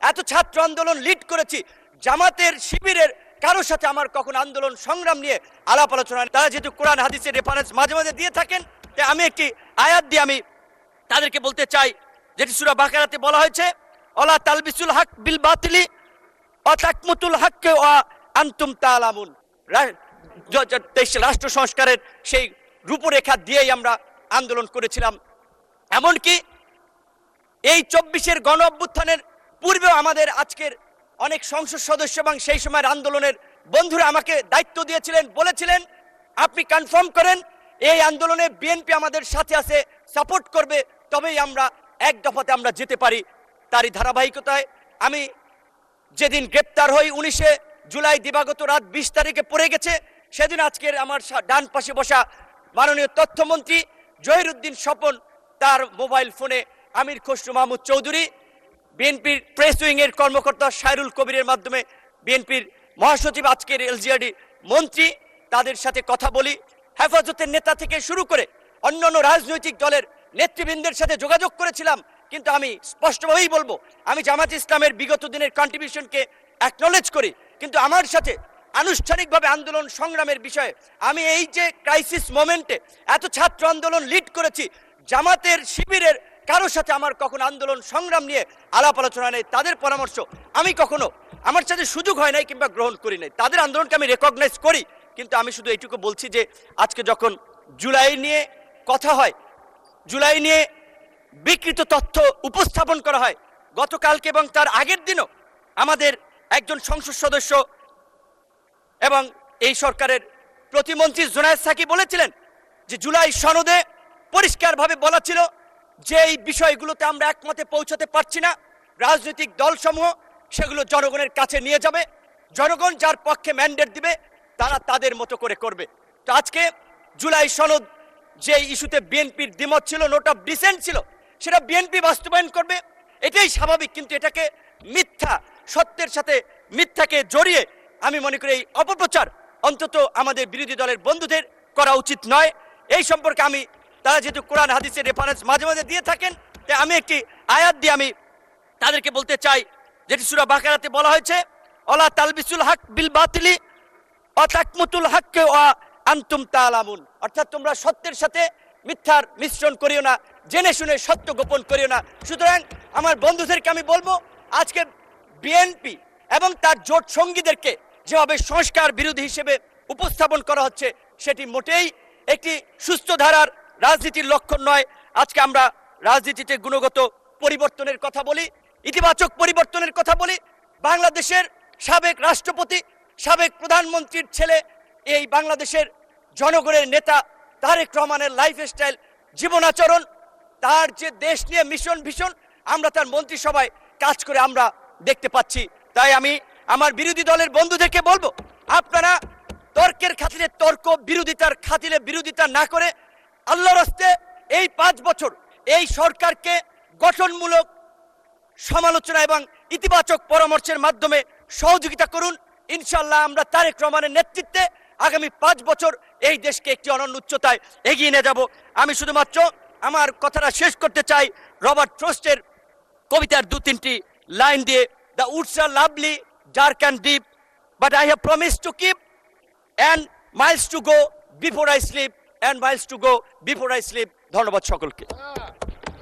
এত ছাত্র আন্দোলন লিড করেছি, জামাতের শিবিরের কারোর সাথে আমার কখনো আন্দোলন সংগ্রাম নিয়ে আলাপ আলোচনা। তারা যেহেতু কোরআন হাদিসের রেফারেন্স মাঝে মাঝে দিয়ে থাকেন, তাই আমি একটি আয়াত দিয়ে আমি তাদেরকে বলতে চাই, যেটি সূরা বাকারাতে বলা হয়েছে, ওয়ালা তালবিসুল হক বিল বাতিলি ওয়া তাকমুতুল হককে ওয়া আনতুম তাআলামুন। রাষ্ট্র সংস্কারের সেই রূপরেখা দিয়েই আমরা আন্দোলন করেছিলাম। এমনকি এই 24-এর গণ অভ্যুত্থানের পূর্বেও আমাদের আজকের অনেক সংসদ সদস্য এবং সেই সময়ের আন্দোলনের বন্ধুরা আমাকে দায়িত্ব দিয়েছিলেন, বলেছিলেন আপনি কনফার্ম করেন এই আন্দোলনে বিএনপি আমাদের সাথে আছে, সাপোর্ট করবে, তবেই আমরা এক দফাতে আমরা যেতে পারি। তারই ধারাবাহিকতায় আমি যেদিন গ্রেপ্তার হই 19 জুলাই দিবাগত রাত 20 তারিখে পড়ে গেছে, সেদিন আজকের আমার ডান পাশে বসা মাননীয় তথ্যমন্ত্রী জহিরুদ্দিন স্বপন তার মোবাইল ফোনে আমির খসরু মাহমুদ চৌধুরী, বিএনপির প্রেস উইংয়ের কর্মকর্তা সাইরুল কবিরের মাধ্যমে বিএনপির মহাসচিব আজকের এলজিআরডি মন্ত্রী, তাদের সাথে কথা বলি। হেফাজতের নেতা থেকে শুরু করে অন্যান্য রাজনৈতিক দলের নেতৃবৃন্দের সাথে যোগাযোগ করেছিলাম। কিন্তু আমি স্পষ্টভাবেই বলবো, আমি জামাত ইসলামের বিগত দিনের কন্ট্রিবিউশনকে অ্যাকনলেজ করি, কিন্তু আমার সাথে আনুষ্ঠানিকভাবে আন্দোলন সংগ্রামের বিষয়ে আমি এই যে ক্রাইসিস মোমেন্টে এত ছাত্র আন্দোলন লিড করেছি, জামাতের শিবিরের কারোর সাথে আমার কখনো আন্দোলন সংগ্রাম নিয়ে আলাপ আলোচনা নেই। তাদের পরামর্শ আমি কখনো আমার সাথে সুযোগ হয় নাই কিংবা গ্রহণ করি নাই। তাদের আন্দোলনকে আমি রেকগনাইজ করি, কিন্তু আমি শুধু এইটুকু বলছি যে আজকে যখন জুলাই নিয়ে কথা হয়, জুলাই নিয়ে বিকৃত তথ্য উপস্থাপন করা হয়, গতকালকে এবং তার আগের দিনও আমাদের একজন সংসদ সদস্য এবং এই সরকারের প্রতিমন্ত্রী জুনায়েদ সাকি বলেছিলেন যে জুলাই সনদে পরিষ্কারভাবে বলা ছিল যে এই বিষয়গুলোতে আমরা একমতে পৌঁছাতে পারছি না, রাজনৈতিক দলসমূহ সেগুলো জনগণের কাছে নিয়ে যাবে, জনগণ যার পক্ষে ম্যান্ডেট দিবে তারা তাদের মতো করে করবে। তো আজকে জুলাই সনদ যে ইস্যুতে বিএনপির দ্বিমত ছিল, নোট অফ ডিসেন্ট ছিল, সেটা বিএনপি বাস্তবায়ন করবে, এটাই স্বাভাবিক। কিন্তু এটাকে মিথ্যা, সত্যের সাথে মিথ্যাকে জড়িয়ে আমি মনে করি এই অপপ্রচার অন্তত আমাদের বিরোধী দলের বন্ধুদের করা উচিত নয়। এই সম্পর্কে আমি, তারা যেহেতু কোরআন হাদিসের রেফারেন্স মাঝে মাঝে দিয়ে থাকেন, তাই আমি একটি আয়াত দিয়ে আমি তাদেরকে বলতে চাই, যেটি সূরা বাকারাতে বলা হয়েছে, ওয়ালা তালবিসুল হক বিল বাতিলি ওয়া তাকমুতুল হককে ওয়া আনতুম তাআলামুন। অর্থাৎ তোমরা সত্যের সাথে মিথ্যার মিশ্রণ করিও না, জেনে শুনে সত্য গোপন করিও না। সুতরাং আমার বন্ধুদেরকে আমি বলবো, আজকে বিএনপি এবং তার জোট সঙ্গীদেরকে যেভাবে সংস্কার বিরোধী হিসেবে উপস্থাপন করা হচ্ছে, সেটি মোটেই একটি সুস্থ ধারার রাজনীতির লক্ষণ নয়। আজকে আমরা রাজনীতিতে গুণগত পরিবর্তনের কথা বলি, ইতিবাচক পরিবর্তনের কথা বলি। বাংলাদেশের সাবেক রাষ্ট্রপতি, সাবেক প্রধানমন্ত্রীর ছেলে, এই বাংলাদেশের জনগণের নেতা তারেক রহমানের লাইফস্টাইল, জীবন আচরণ, তার যে দেশ নিয়ে মিশন ভীষণ, আমরা তার মন্ত্রিসভায় কাজ করে আমরা দেখতে পাচ্ছি। তাই আমি আমার বিরোধী দলের বন্ধুদেরকে বলবো, আপনারা তর্কের খাতিরে তর্ক, বিরোধিতার খাতিরে বিরোধিতা না করে আল্লাহর রাস্তে এই 5 বছর এই সরকারকে গঠনমূলক সমালোচনা এবং ইতিবাচক পরামর্শের মাধ্যমে সহযোগিতা করুন। ইনশাআল্লাহ আমরা তারেক রহমানের নেতৃত্বে আগামী 5 বছর এই দেশকে একটি অনন্য উচ্চতায় এগিয়ে নিয়ে যাব। আমি শুধুমাত্র আমার কথাটা শেষ করতে চাই রবার্ট ফ্রস্টের কবিতার 2-3টি লাইন দিয়ে, the woods are lovely, dark and deep, but I have promised to keep, and miles to go before I sleep, and miles to go before I sleep. ধন্যবাদ সকলকে।